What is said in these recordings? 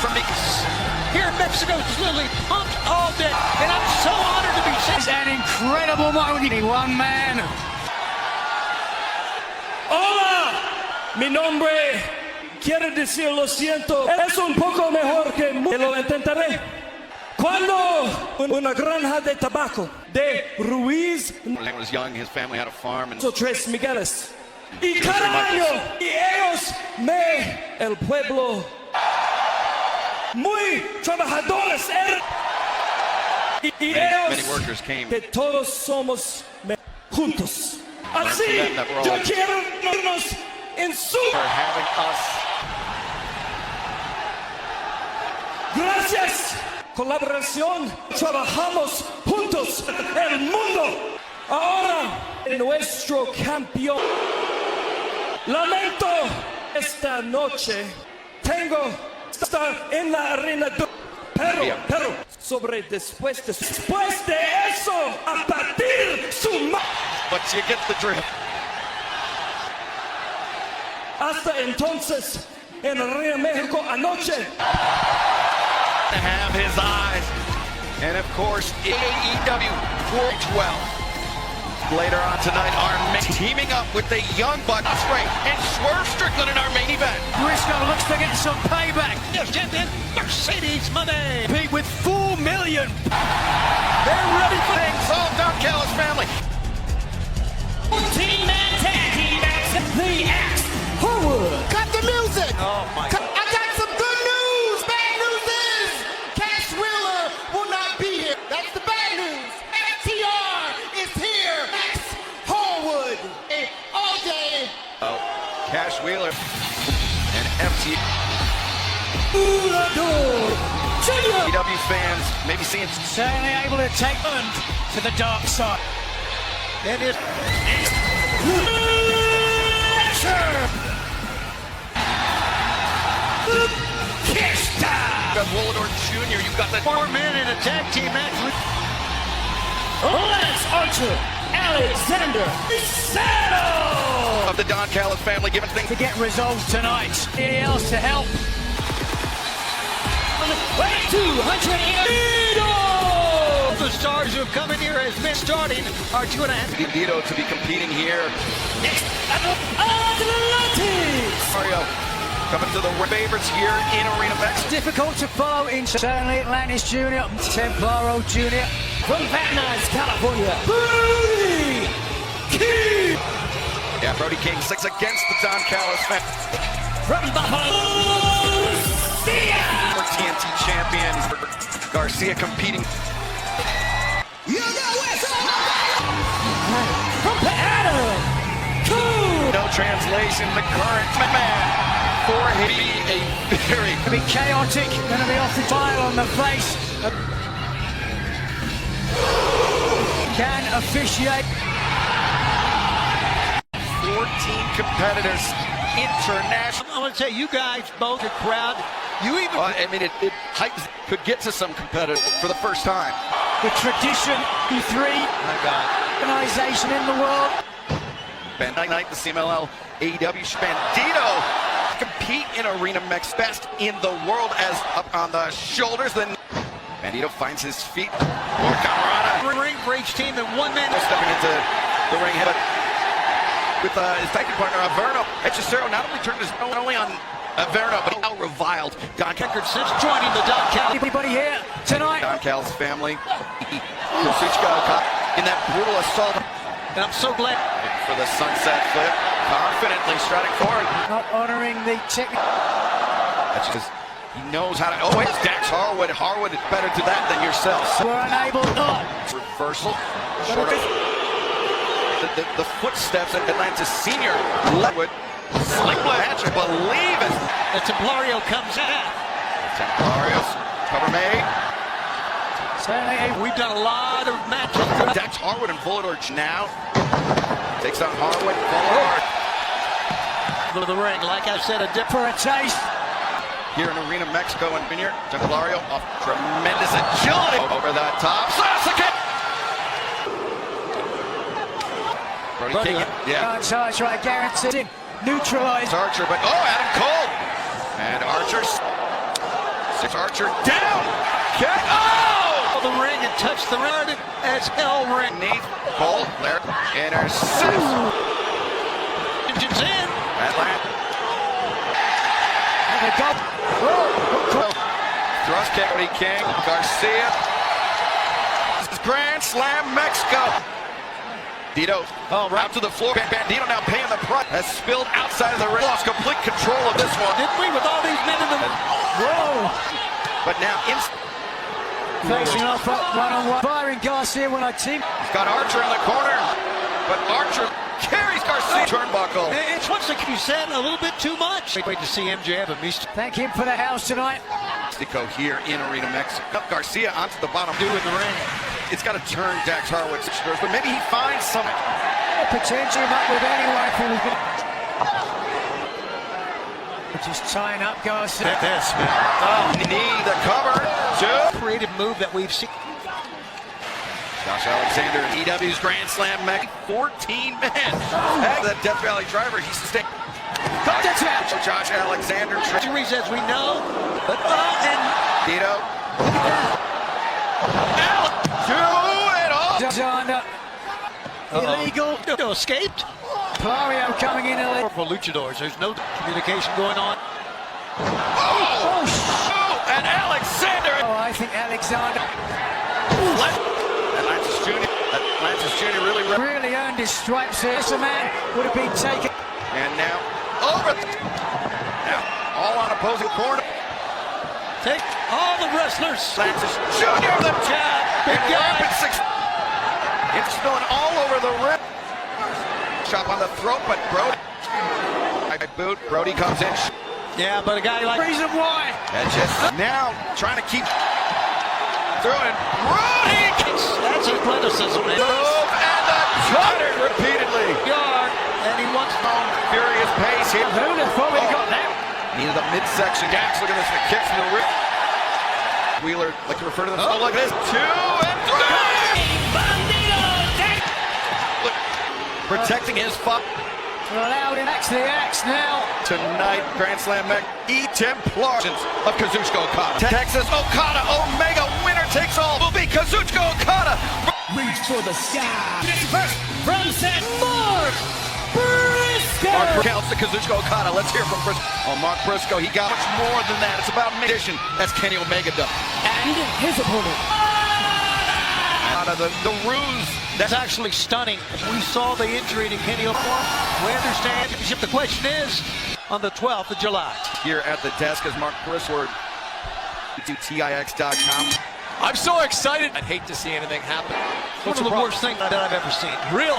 from me. Here in Mexico, it's literally pumped all day, and I'm so honored to be seen. It's an incredible moment. One man. Hola, mi nombre quiere decir lo siento. Es un poco mejor que lo intentaré. Cuando una granja de tabaco de Ruiz. When he was young, his family had a farm. And Tres Migueles. Y cada año, y ellos el pueblo, muy trabajadores, y ellos, many workers came. que todos somos juntos. Así, yo quiero irnos en su... For having us. Gracias. Colaboración, trabajamos juntos, el mundo. Ahora, nuestro campeón. Lamento esta noche. Tengo que estar en la arena. Pero, después de eso, a partir su mano. But you get the drift. Hasta entonces, en la Arena México anoche. To have his eyes. And of course, AEW works well. Later on tonight, our teaming up with the Young Bucks and Swerve Strickland in our main event. Briscoe looks to get some payback. Yes, champion, Mercedes Money. Pete with 4 million. They're ready for things. Oh, Don Callis family. 14-man tag team match. The Axe Forward. Cut the music. Oh, my God. I got some good news. Bad news is Cash Wheeler will not be here. That's the bad news. FTR is here. Max Horwood. All day. Oh, Cash Wheeler and FTW fans maybe seeing Certainly able to take them to the dark side. and it. Kiss time. Got Wolidor Jr. You've got the 4 men in a tag team match with Lance Archer, Alexander Saddle. of the Don Callis family giving things. To get resolved tonight. Anything else to help? Way 200. The stars who have come in here has been starting our 2.5. Bandito to be competing here. Next, Atlantis. Mario coming to the favorites here in Arena Vex. Difficult to follow in certainly Atlantis Jr., Templaro Jr. From Van Nuys, California, Brody King. Yeah, Brody King 6 against the Don Callis family. From Buffalo, For TNT champion Garcia competing. from Adam, cool. No translation. The current man for him a very Going to be chaotic, going to be off the file on the face. Can officiate. 14 competitors international. I want to say, you guys both are crowd. You even. I mean, it hypes could get to some competitors for the first time. The tradition, the 3 My God. organization in the world. Night, the CMLL, AEW, Bandito compete in Arena Mex, best in the world as up on the shoulders. Then Bandito finds his feet. Or Camarada ring for each team in 1 minute. stepping into the ring, but with his tag team partner Averno. Hechicero not only turned his not only on Averno, but now reviled Don Record since joining the Don Callis. Anybody here tonight? Don Callis family. Kusuchika in that brutal assault. And I'm so glad. For the sunset flip, confidently striding forward. Not honoring the technique. That's just, he knows how to, oh, it's Dax Harwood. Harwood is better to that than yourself. We're unable. Reversal. Short of the footsteps at Atlantis senior. Leadwood. Sling blade. I believe it. The Templario comes in. Templarios. Cover made. Certainly. We've done a lot of matches. Dax Harwood and Wolidor now. Takes on Harwood. Wolidor. To the ring, like I said, a different. For a taste. Here in Arena Mexico and Vineyard. Templario off tremendous agility. Over the top. Sasuke. Brody King. Yeah. That's right, guaranteed. Neutralized. Archer, but oh, Adam Cole. And Archer Six Archer down. Kick. Oh! The ring and touch the ring as hell ring. Knee. Bolt. There. Intercepts. Engines in. Atlanta. And they go. Thrust kick. Cody King. Garcia. Grand Slam Mexico. Dito out to the floor. Bandito now paying the price. Has spilled outside of the ring. Lost complete control of this one. Didn't we with all these men in the... Whoa! But now Facing off one-on-one. Firing Garcia when I team. got Archer in the corner. But Archer carries Garcia. Turnbuckle. It's once like you said, a little bit too much. Wait to see MJF and Mr. Thank him for the house tonight. Mexico here in Arena Mexico. Garcia onto the bottom. Do in the ring. It's got to turn Dax Harwood's, but maybe he finds something. Potentially not with anyone. Just tying up Garcia. This, man. Need the cover. Two. Creative move that we've seen. Josh Alexander, EW's Grand Slam Mag. 14 men. That Death Valley driver, he's sustained. Got the tap. Josh Alexander. Injuries as we know. But and Dito. Do it all. Zanda. Illegal. no escaped. Plario coming in illegal. For luchadors, there's no communication going on. Oh, and Alexander. Oh, I think Alexander Atlantis Jr. really earned his stripes here. This man would have been taken. And now over. Now all on opposing corner. Take all the wrestlers. Atlantis Jr. the jab. Big And guy. rapid six. It's spilling all over the rim. Chop on the throat, but Brody. I boot. Brody comes in. Yeah, but a guy like Reason why. And just now trying to keep throwing. Brody kicks. that's athleticism, man. Move and the cutter repeatedly. Yard, and he wants Furious pace here. Who the fuck we got that? Needed the midsection. Dax, look at this. The kicks from the rib. Wheeler, like to refer to themselves. Look at this. 2 and 3. Look, protecting his fuck. Allowed him to the axe now. Tonight, Grand Slam Mac Templarans of Kazuchika Okada. Texas Okada Omega winner takes all will be Kazuchika Okada. Reach for the sky. First from San Mark Briscoe. Mark counts to Kazuchika Okada. Let's hear from Briscoe. Oh, Mark Briscoe, he got much more than that. It's about mission. That's Kenny Omega done. And his opponent. The ruse. That's actually stunning. We saw the injury to Kenny Omega. We understand. The question is, on the 12th of July. Here at the desk is Mark Briscoe. To TIX.com. I'm so excited. I'd hate to see anything happen. One of the worst things that I've ever seen. Really?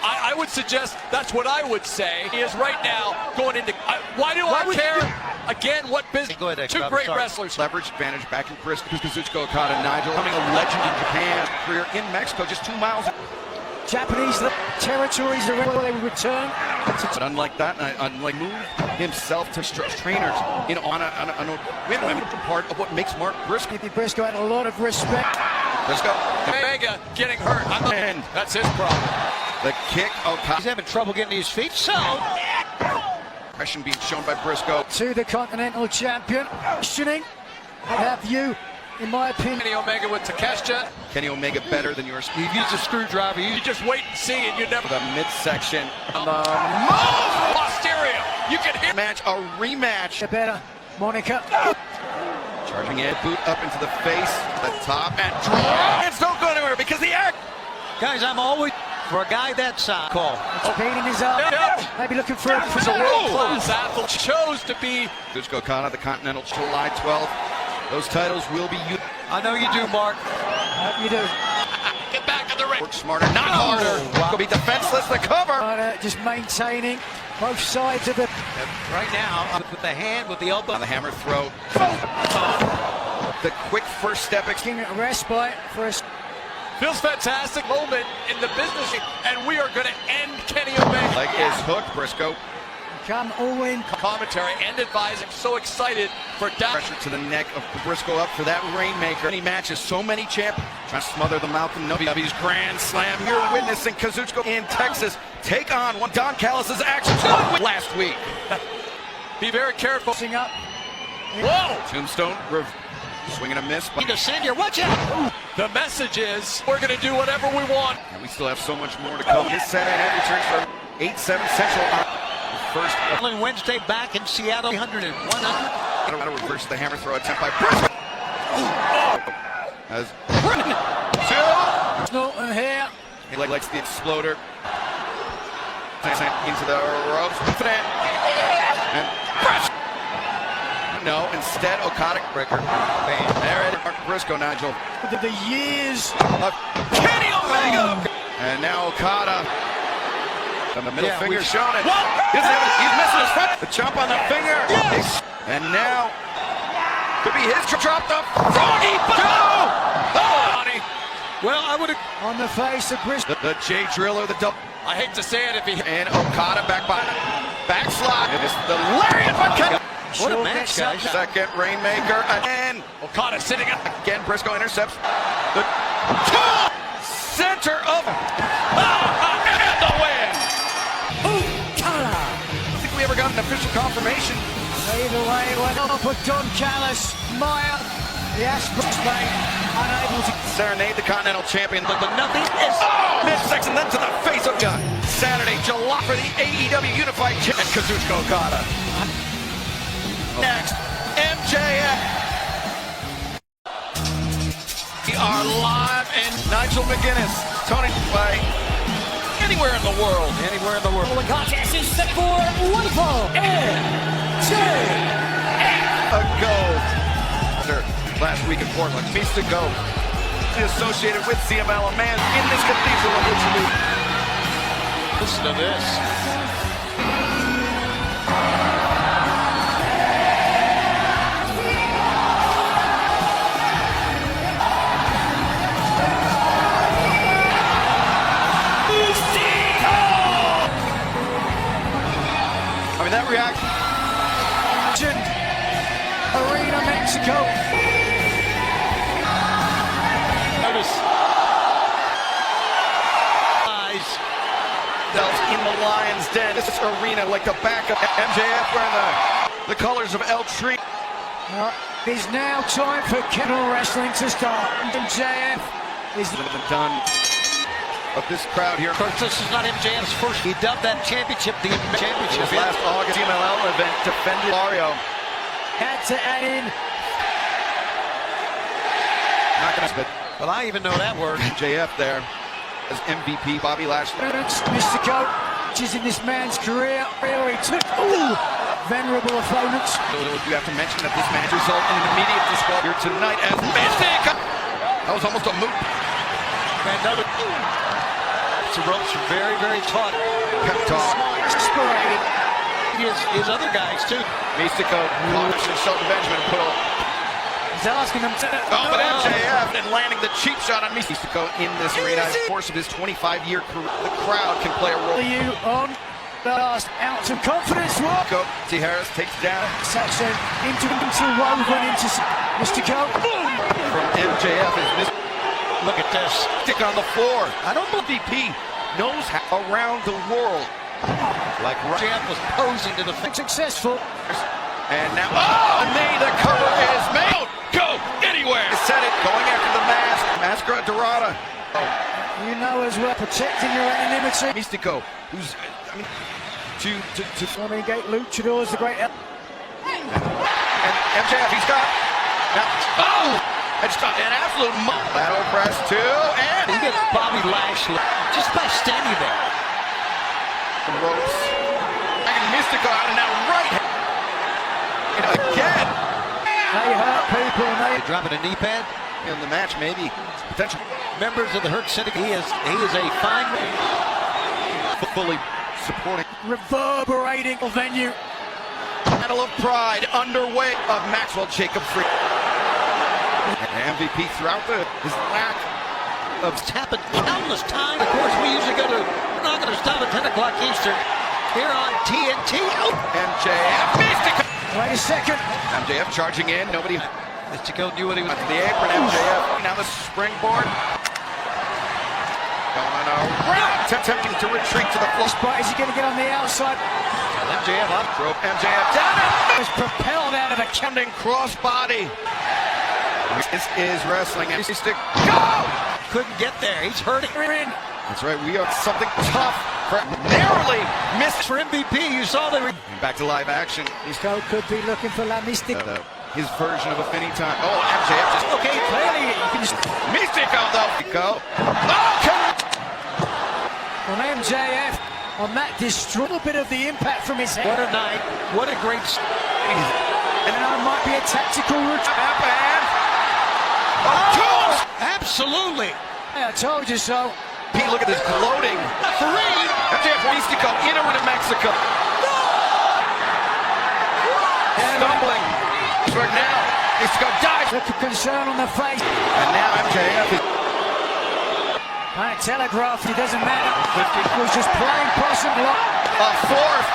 I would suggest that's what I would say. He is right now going into... why do I care? Again, what business? Go ahead, Two Bob, great sorry. wrestlers. Leverage advantage back in Briscoe. Kazuchika Okada, Nigel, becoming a legend in Japan. Career in Mexico, just 2 miles. Japanese territories are where they would return. But unlike that, unlike move himself to trainers on a win-win part of what makes Mark Briscoe. Briscoe had a lot of respect. Briscoe. Omega getting hurt. And That's his problem. the kick. Okada. He's having trouble getting to his feet, so... Aggression being shown by Briscoe. To the Continental Champion. Questioning. What have you, in my opinion? Kenny Omega with Takeshita. Kenny Omega better than yours. He used a screwdriver. You just wait and see, and you never... The midsection. Posterior. You can hear... Match, a rematch. The better, Monica. Charging in, boot up into the face, the top, and draw. It's don't go anywhere because the act. Guys, I'm always... For a guy that size, call. Beating his up. Yep. Maybe looking for a He's a world-class athlete. Chose to be... Kazuchika Okada, the Continental, July 12th. Those titles will be you. I know you do, Mark. Hope you do. Get back in the ring. Work smarter, not harder. Wow. Will be defenseless. The cover. But, just maintaining both sides of the... Right now, with the hand, with the elbow. On the hammer throw. The quick first step. Getting a respite for us. Feels fantastic moment in the business, and we are going to end Kenny Omega. Leg is hooked. Briscoe. Come all in. Commentary and advising. So excited for Dax. Pressure to the neck of Briscoe up for that Rainmaker. Many matches, so many champions. Trying to smother the mouth of WWE's Grand Slam. You're witnessing Kazuchika in Texas take on one Don Callis' action last week. Be very careful. Up. Whoa! Tombstone, swinging a miss. Need to send here. Watch out. The message is we're going to do whatever we want. And we still have so much more to come. His set and returns for 8-7 Central. First. On Wednesday back in Seattle, 100 and 100. Colorado reverses the hammer throw attempt by Briscoe. As two. Norton here. He likes the exploder. Into the ropes. And no, instead Okada breaker. Bam. There it is. Mark Briscoe, Nigel. The years of Kenny Omega. And now Okada. And the middle finger showing it. What? He's missing his foot. The jump on the finger. Yes. And now could be his drop the froggy ball. Honey. Well, I would have. on the face of Briscoe. The J Driller, the double. I hate to say it if he... And Okada back by. Backslide. It is the lariat by Kenny. What a match, guys. Second Rainmaker. And Okada sitting up. again, Briscoe intercepts. The center of. And the win. Okada. I don't think we ever got an official confirmation. Either way, it went up for Don Callis. Maya, the Asperger's mate, unable to Serenade the Continental Champion. But nothing is. Midsection then to the face of God. Saturday, July for the AEW Unified Champion, Kazuchika Okada. Next, MJF. We are live and Nigel McGuinness, Tony by anywhere in the world. Anywhere in the world. The contest is set for one fall. MJF. Ago. Last week in Portland, Mystico associated with CML, a man in this cathedral of which we Listen to this. I mean, that reaction. Arena, Mexico. Notice. Eyes. In the Lion's Den. This is arena like the back of MJF wearing the colors of El Tree. It's now time for Kettle Wrestling to start. MJF is Done. But this crowd here. Of course, this is not MJF's first. He dubbed that championship the championship. His last August CMLL event defended Mario. had to add in. Not gonna spit. Well, I even know that word. MJF there as MVP. Bobby Lashley. Mystico, which is in this man's career. He took venerable opponents. You have to mention that this match result in an immediate disqual here tonight as Mystico. That was almost a moot. Another. The ropes are very, very taut. Pep talk. Separated. His other guys, too. Mystico, Lawrence, and Shelton Benjamin put a... He's asking them to... Oh, but MJF and landing the cheap shot on Mystico in this arena. In the course of his 25-year career, the crowd can play a role. You on the last ounce of confidence. Mystico, T. Harris takes down. Saxon interwoven into Mystico. From MJF is Mystico. Look at this. Stick on the floor. I don't believe VP knows how around the world. Like MJF was posing to the fence. Successful. And now, oh, the cover is made. Don't go anywhere. He said it, going after the mask. Mascara Dorada. You know as well, protecting your anonymity. Mystico, who's, I mean, to Renegade Luchadors, the great... and MJF, he's got, now, it's an absolute lateral press too, and He gets Bobby Lashley just by standing there. the ropes. And Mystico out and now right. And again. They hurt people and they... Dropping a knee pad. In the match, maybe potential Members of the Hurt Syndicate. He is a fine man. fully supporting. Reverberating venue. Battle of Pride underway of Maxwell Jacob Free. MVP throughout his lack of It's happened countless times. Of course, we usually we're not going to stop at 10 o'clock Eastern here on TNT. MJF. Mystico. Wait a second. MJF charging in. Nobody Mystico knew what he was. to the apron. MJF. Now the springboard. Going around. Attempting to retreat to the floor. But is he going to get on the outside? MJF up. Rope MJF down. Was propelled out of the counting crossbody. This is wrestling. And stick. Go! Couldn't get there. He's hurting. That's right. We are something tough. Narrowly missed For MVP, you saw the... back to live action. Mystico could be looking for La Mystic. His version of a finny time. Oh, MJF just Okay, clearly you can just... Mystico though. Go. Oh, On MJF, on that destroy a bit of the impact from his head. What a night. What a great... And now it might be a tactical route. Absolutely. I told you so. Pete, look at this gloating. Three. MJF Mystico into Mexico. Stumbling. Right now, Mystico dives. Look of concern on the face. And now MJF is I telegraphed, it doesn't matter. He was just playing possum lock. a fourth.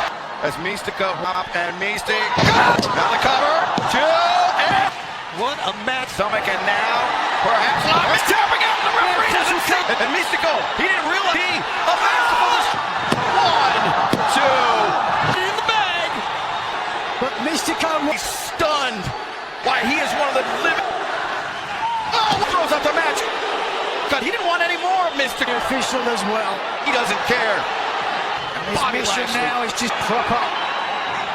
As Mystico up and Mystico. Now the cover. 2 and What a match. stomach, and now perhaps Locke is tapping out. The referee doesn't see. And Mystico, he didn't realize he a masterful. 1, 2 in the bag. But Mystico He's stunned. Why, he is one of the living. Oh, throws up the match. God, he didn't want any more of Mystico. official as well. He doesn't care. His Bobby mission Lashley. now is just prop up.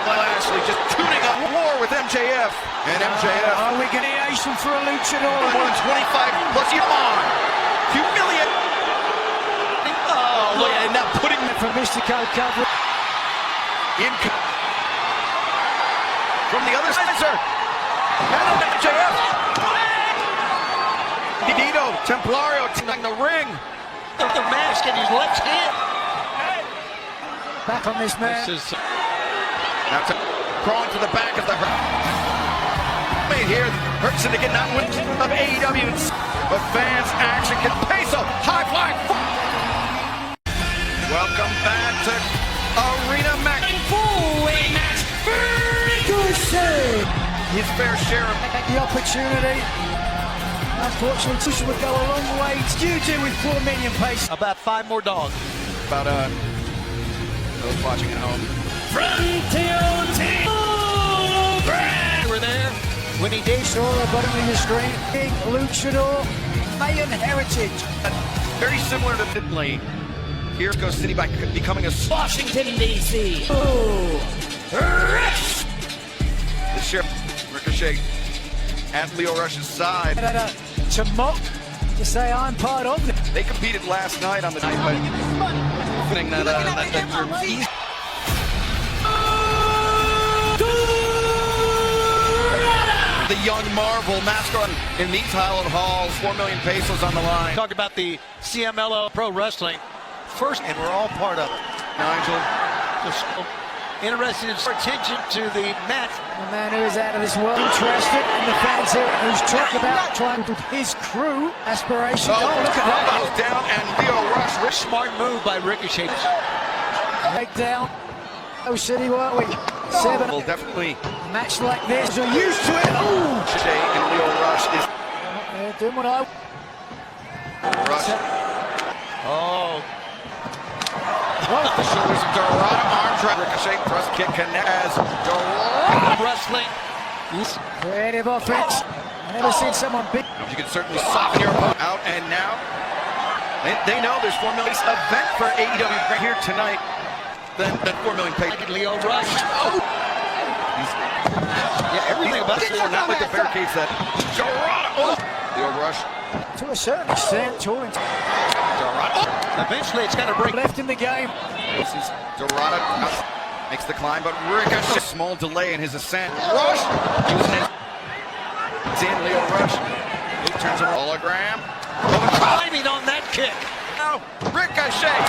Lashley just tuning up war with MJF. And MJF, Are we getting for a luchador? more than 25 plus. Come on. Humiliate. Oh, look at it now putting him From Mystico cover. in. From the other side, sir. And MJF. Nito, Templario in the ring. The mask in his left hand. Back on this man. This is... Now crawling to the back of the made here. Hurts to get that win of AEW. But fans action can Peso. High fly. Welcome back to Arena Mac. Full-weight match. His fair share of The opportunity. Unfortunately, Tush would go a long way. You do with 4 million pace. About 5 more dogs. about those watching at home. You were there when he did. Saw the bottom of your screen. Big luchador. Mayan heritage. Very similar to Finley. Here goes City by becoming a Washington, D.C. the ship. Ricochet at Leo Rush's side. To mock, to say I'm part of it. They competed last night on the night, but thing that the young Marvel mascot in these hallowed halls. 4 million pesos on the line. Talk about the CMLL Pro Wrestling. First, and we're all part of it. Nigel, Just interested in attention to the match. The man who is out of this world, interested in the fans here, who's talking about trying to his crew aspirations. Oh, look at that. elbows down, and Leo Rush. Smart move by Ricochet. Take down. Oh, City, weren't we? 7. Will definitely A match like this, you're used to it. Oh, Ricochet and Leo Rush is they're doing what I. Rush. Oh, The shoulders of Dorado, arm drag. Ricochet, thrust kick connect as Dorado. wrestling. Creative offense. I've never seen someone big. You can certainly soften your opponent out, and now they know there's 4 million event for AEW right here tonight. Then 4 million paid. Leo Rush. Oh! Yeah, everything about this is not like the barricades that Dorado. Leo Rush. To a certain extent, touring Dorado. Eventually, it's got to break. left in the game. This is Dorado makes the climb, but Ricochet. Small delay in his ascent. Rush using it. It's in Leo Rush. He turns a hologram. Climbing on that kick. Now Ricochet.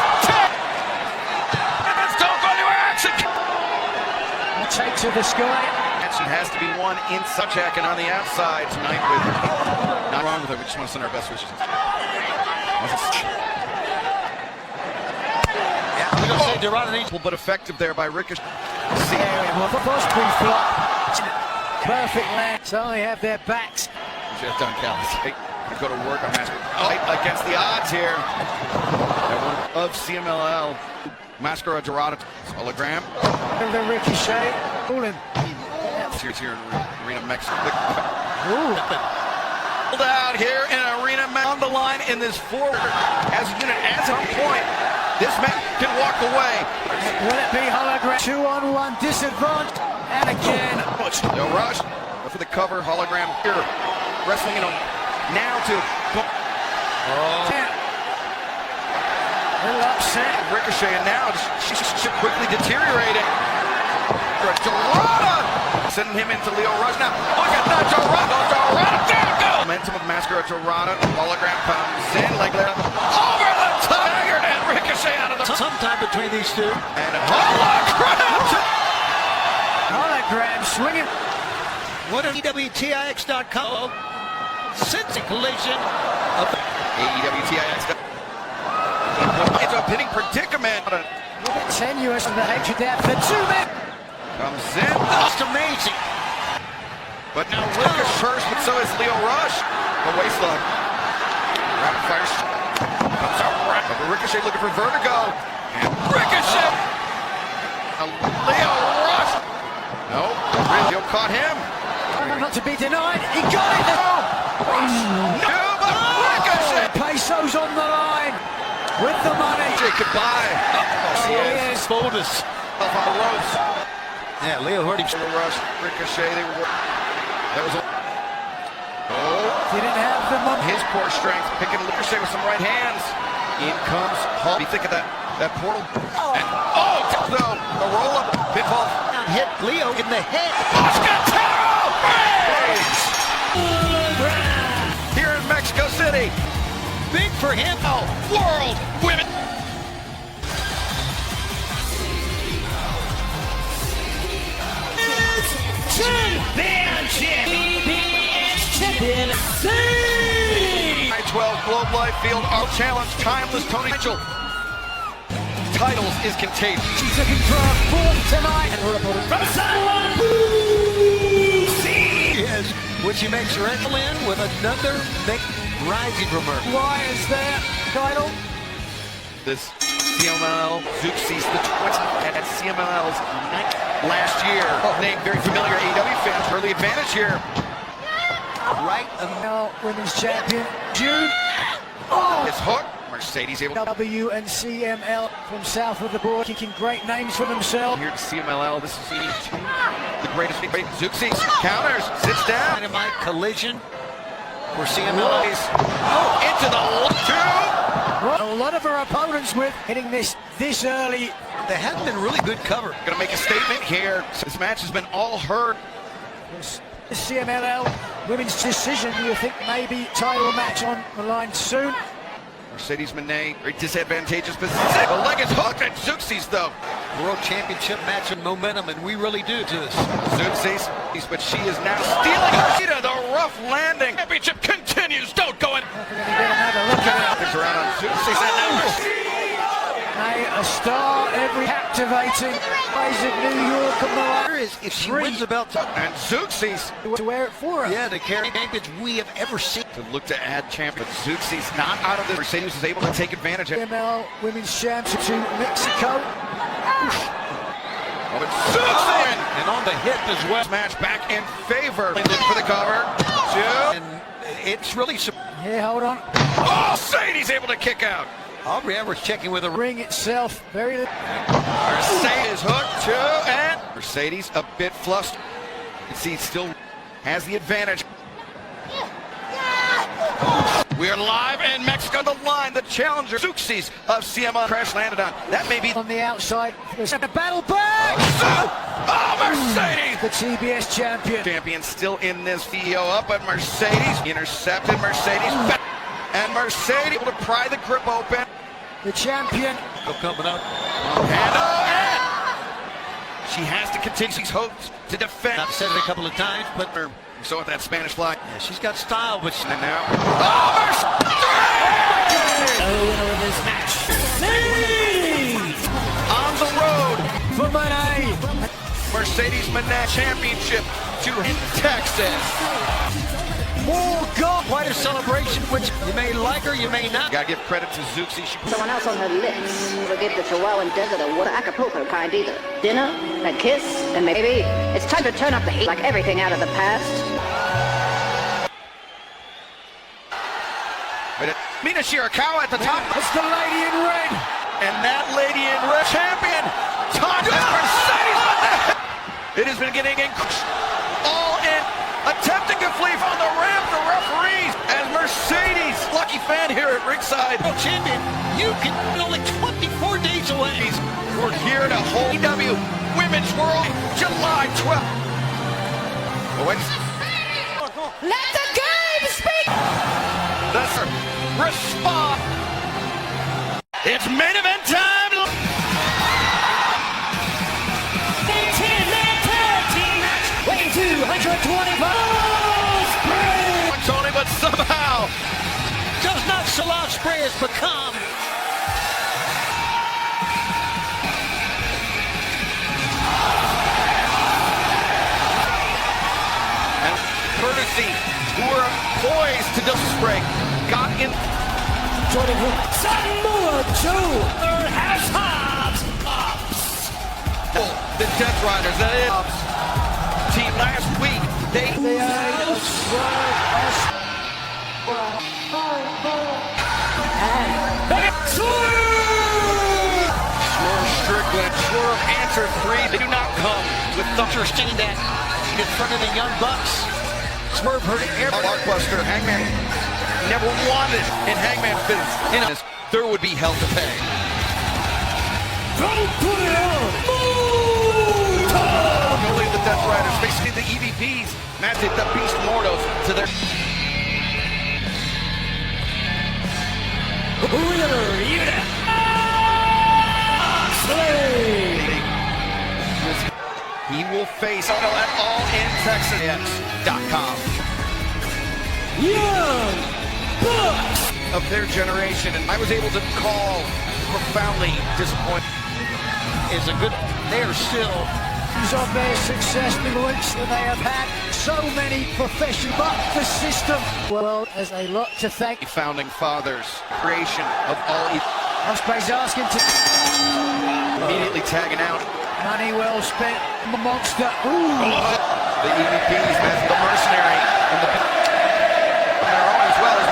And it's don't go anywhere. Action. A take to the sky. Action has to be won in Suchak and on the outside tonight with not wrong with it. We just want to send our best wishes. We're going to say Dorado needs. But effective there by Ricochet. Well, the Boston flop. Perfect land. So they have their backs. Just done, Callis. Go to work on Mascara. Against the odds here. Of CMLL. Mascara Dorado. Hologram. The Ricochet. Pulling. Here in Arena Mexico. Out here in Arena on the line in this forward as a unit as a point. This man can walk away. Will it be hologram? 2-on-1 disadvantage. And again. No rush. Go for the cover. Hologram here. Wrestling now to. Little upset. Ricochet and now she's quickly deteriorating. Dorada! Sending him into Leo Rush now. Look at that Dorada! There we go! Momentum of Mascara Dorada. Hologram comes in like that. Over the Tiger and Ricochet out of the. Sometime between these two. And Hologram! Hologram swinging. What an EWTIX.com. Sensing collision of AEWTIX. It's a pinning predicament. A little bit tenuous on the hatred there for 2 men. Comes in. That's amazing. But now Ricochet first, but so is Leo Rush. The waistline. Rapid fire. Comes out right. But Ricochet looking for Vertigo. And Ricochet. Leo Rush. No. Leo caught him. Not to be denied. He got it. No, but Ricochet. Pesos on the line. With the money. Goodbye. He is. Bonus. Up on the ropes. Yeah, Leo heard him. Leo Rush. Ricochet. That was. Didn't have the money. His core strength. Picking Ricochet with some right hands. In comes Hulk. You think of that portal. And, no. The roll up. Pinfall. Hit Leo in the head. Here in Mexico City. Big for him. World Women. Champion. 12 Globe Life Field. Our challenge. Timeless Tony Mitchell. Titles is contagious. She's looking for a 4th tonight. And we're From San Yes, which he makes her enter in with another big rising from her. Why is there title? This CMLL Zooksies, the 20 at CMLL's night last year. Name very familiar AEW fans. Early advantage here. Right. Now women's champion June. His hook. Mercedes able to W and CML from south of the border, kicking great names for themselves. here to CMLL. This is the greatest. Zooksies counters, sits down. Dynamite collision for CML. Into the two. A lot of her opponents with hitting this early. There hasn't been really good cover. Gonna make a statement here. This match has been all heard. The CMLL women's decision. You think maybe title match on the line soon? Mercedes Moné, very disadvantageous position. The leg is hooked at Zooksies though. World Championship match of momentum, and we really do to this. Zooksies, but she is now stealing her. The rough landing. Championship continues. Don't go in. We're going to get another look at it. Things around on Zooksies and A star, every captivating plays of New York and Milan. If she wins the belt, and Zooksies To wear it for her. yeah, the carry champions we have ever seen. to look to add champion. Zooksies not out of this. Mercedes is able to take advantage of it. CML women's champion to Mexico. But Zooksies And on the hip as well. match back in favor. They look for the cover. Two. And it's really Yeah, hold on. Mercedes able to kick out. Aubrey Edwards checking with a Ring itself, very little. Mercedes hooked, two, and Mercedes a bit flustered. You can see still has the advantage. We are live in Mexico. The line, the challenger, Zooksies of CML crash landed on. That may be On the outside, there's a battle back. Mercedes. The TBS champion. Champion still in this VO up, but Mercedes intercepted. Mercedes back. And Mercedes able to pry the grip open. The champion. still coming up. And she has to continue. She's hoped to defend. I've said it a couple of times, but So with that Spanish fly. yeah, she's got style, but she, And now. winner of this match. On the road. For Monet. Mercedes Moné Championship to in Texas. More God. quite a celebration, which you may like her, you may not. Gotta give credit to Zuxi. Someone else on her lips will give the Chihuahuan Desert a water Acapulco kind either. Dinner, a kiss, and maybe it's time to turn up the heat like everything out of the past. Mina Shirakawa at the top. It's the lady in red. And that lady in red, champion, Tanya Mercedes. It has been getting all in, attempting to flee from the ramp. The referees, as Mercedes, lucky fan here at ringside. Champion, you can only 24 days away. We're here to hold EW Women's World, July 12th. Let the game speak! That's our response. It's main event time. 10-man tag team match, weighing 225 pounds. Tony, but somehow Does not Salah Spray has become and courtesy who are poised to spray got in. Joining him, Samoa Joe, third house Hobbs. The Death Riders, that is team last week. They Swerve Strickland, Swerve answer 3. They do not come with interesting that in front of the Young Bucks. Swerve hurting every Blockbuster. Hangman never wanted in Hangman business. In this, there would be hell to pay. Don't put it on. Only the Death Riders facing the EVPs. Matching the Beast Mortals to their. He will face at allintexas.com. Young Bucks. Of their generation, and I was able to call profoundly disappointed. Is a good. They are still Of their success in weeks that they have had so many professional, but the system, well, has a lot to thank. Founding fathers, creation of all. Ospreay's asking to Immediately tagging out. money well spent. Monster. Ooh. The EVPs, man, the mercenary, and the their own as well as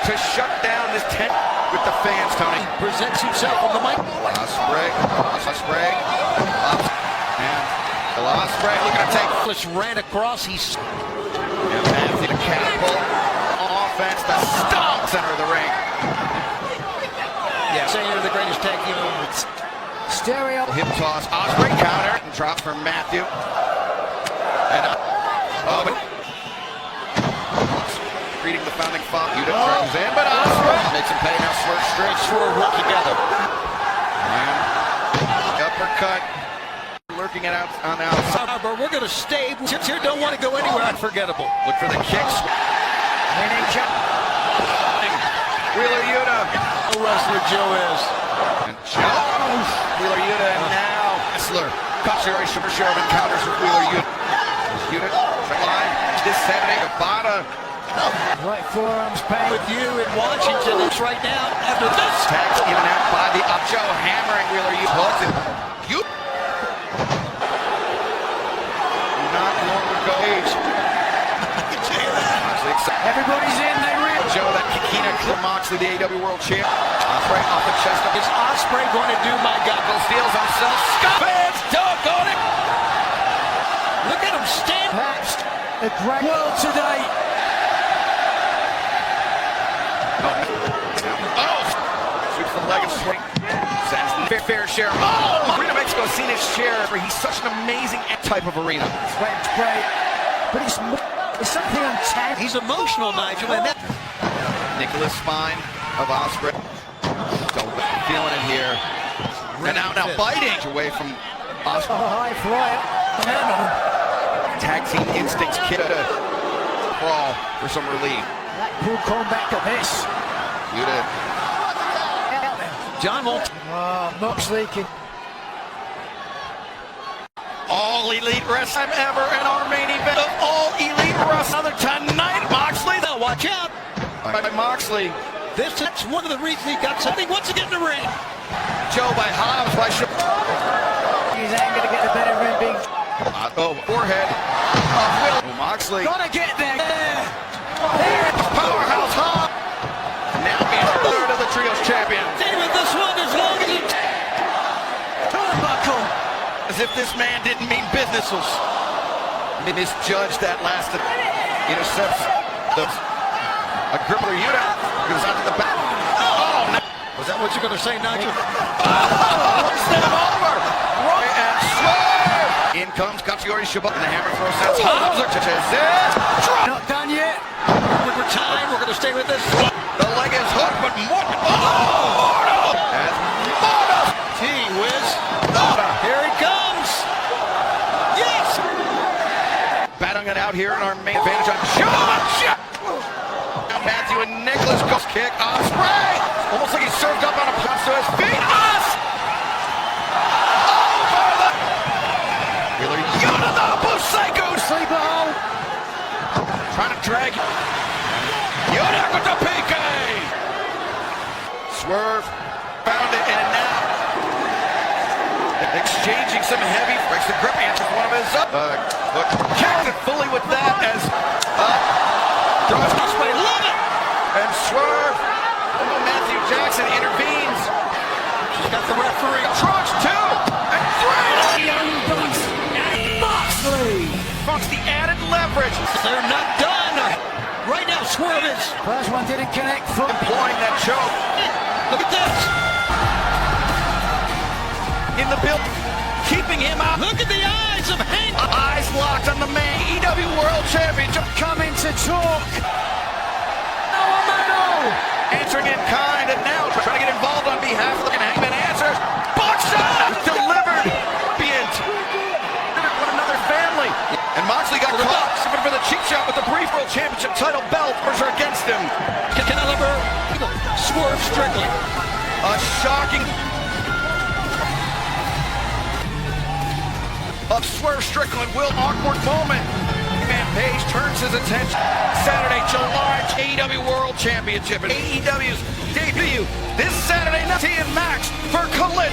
to shut down this tent with the fans. Tony presents himself on the mic. Ospreay, and Ospreay looking to take. Ran across. He's And Matthew to catapult offense, the stomp center of the ring. yeah, saying they're the greatest tag team. Stereo. Hip toss, Ospreay counter, and drop from Matthew. And greeting the founding father. Yuta turns in, but Ospreay makes him pay now. Swerve straight, Swerve work together. And uppercut, lurking it out on the outside. But we're going to stay. Here don't want to go anywhere. Unforgettable. Look for the kicks. Wheeler Yuta. The wrestler Joe is. And Wheeler Yuta, and now wrestler. Katsuyori Shimashiro encounters with Wheeler Yuta. Yuta, line, this 7-8 Abada. Right forearms pain. With you in Washington, it's right now after this. Tags in and out by the up. Joe hammering Wheeler Yuta. Plugs it. Yuta. Not longer go. Everybody's in. They real. Joe, that Kikina Moxley, the AW World Champ. Ospreay off the chest. Is Ospreay going to do my God? Steals himself. Fans, doggone it. Look at him stand. That's a great world today. Sweeps the leg and swing. Sends the fair share. Arena Mexico has seen his share. He's such an amazing type of arena. It's great. But it's something untapped. He's emotional, Nigel, and that. Nicholas Spine of Ospreay. Feeling it here. And now biting away from Ospreay. High flyer. Tag team instincts kid to crawl for some relief. Blackpool calling back to this. Yuta. John won't. Moxley can. All elite wrestling ever in our main event of all elite wrestling tonight. Moxley, they'll watch it. Moxley. That's one of the reasons he got something. Once again in the ring. Joe by Hobbs by He's angry to get the better of him being... forehead. Moxley. Gonna get there. Powerhouse Hobbs. Now being third of the Trios champion. David, this one as long as it... Turnbuckle. As if this man didn't mean business. Misjudged that last. Intercepts a grippler unit. Goes out to the back. Oh, no. Was that what you're going to say, Nigel? Step over. Right and swerve. In comes Katsuyori Shibata. And the hammer throw sets Hobbs. Not done yet. With time, we're going to stay with this. The leg is hooked, but Morton. Oh! As Morton. Gee whiz. Here he comes. Yes. Battling it out here in our main advantage on John. Matthew and Nicholas goes kick. Ospreay. Almost like he served up on a punch to his feet. Over the Wheeler Yuta the Busaiku. Sleeper hole. Trying to drag. Yuta with the PK. Swerve. Found it and now exchanging some heavy. Breaks the grip. Answers one of his up. Kicked it fully with that as throws Ospreay. Love it. And Swerve. Matthew Jackson intervenes. She's got the referee. Approach 2 and 3. Young Bucks and Moxley. Funk's the added leverage. They're not done. Right now, Swerve is First one didn't connect. Foot. Employing that choke. Look at this. In the build. Keeping him out. Look at the eyes of Hank. Eyes locked on the main EW World Championship. Coming to talk. Answering in kind, and now trying to get involved on behalf of the Hangman answers. Buckshot delivered. What another family. And Moxley got caught. Looking for the cheap shot with the brief World Championship title belt. Are against him. Caliber. Swerve Strickland. A shocking of Swerve Strickland will awkward moment. Man Page turns his attention. Saturday, July, AEW World Championship and AEW's debut this Saturday night. T and Max for Khalid